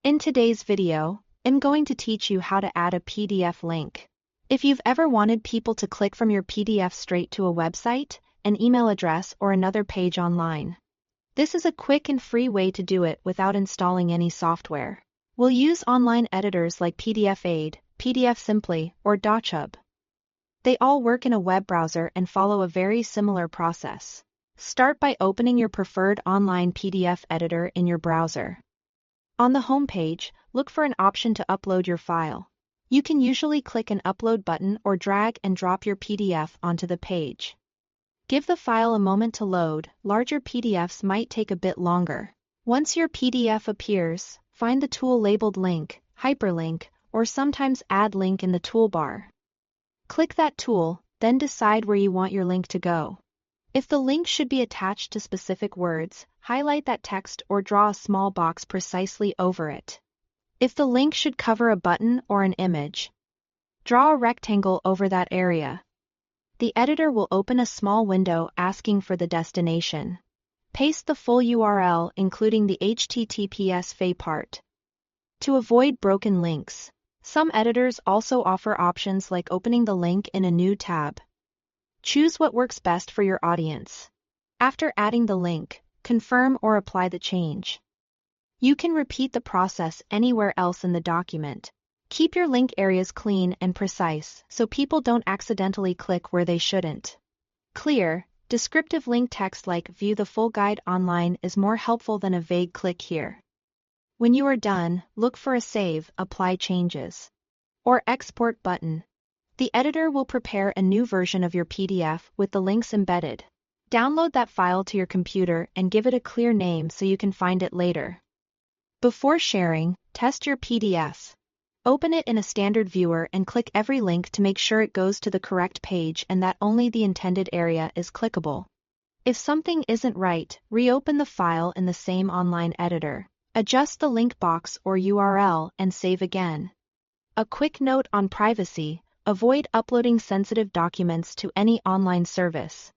In today's video, I'm going to teach you how to add a PDF link. If you've ever wanted people to click from your PDF straight to a website, an email address, or another page online, this is a quick and free way to do it without installing any software. We'll use online editors like PDF-Aid, PDF Simply, or DocHub. They all work in a web browser and follow a very similar process. Start by opening your preferred online PDF editor in your browser. On the home page, look for an option to upload your file. You can usually click an upload button or drag and drop your PDF onto the page. Give the file a moment to load. Larger PDFs might take a bit longer. Once your PDF appears, find the tool labeled Link, Hyperlink, or sometimes Add Link in the toolbar. Click that tool, then decide where you want your link to go. If the link should be attached to specific words, highlight that text or draw a small box precisely over it. If the link should cover a button or an image, draw a rectangle over that area. The editor will open a small window asking for the destination. Paste the full URL, including the HTTPS FA part. To avoid broken links, some editors also offer options like opening the link in a new tab. Choose what works best for your audience. After adding the link, confirm or apply the change. You can repeat the process anywhere else in the document. Keep your link areas clean and precise so people don't accidentally click where they shouldn't. Clear, descriptive link text like "View the full guide online" is more helpful than a vague "click here." When you are done, look for a Save, Apply Changes, or Export button. The editor will prepare a new version of your PDF with the links embedded. Download that file to your computer and give it a clear name so you can find it later. Before sharing, test your PDF. Open it in a standard viewer and click every link to make sure it goes to the correct page and that only the intended area is clickable. If something isn't right, reopen the file in the same online editor. Adjust the link box or URL and save again. A quick note on privacy: avoid uploading sensitive documents to any online service.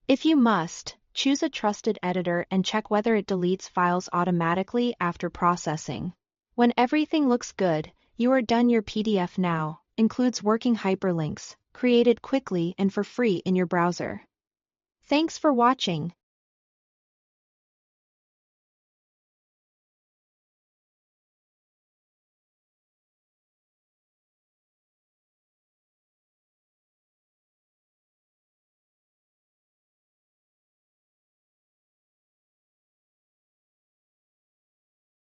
If you must, choose a trusted editor and check whether it deletes files automatically after processing. When everything looks good, you are done. Your PDF now includes working hyperlinks, created quickly and for free in your browser. Thanks for watching.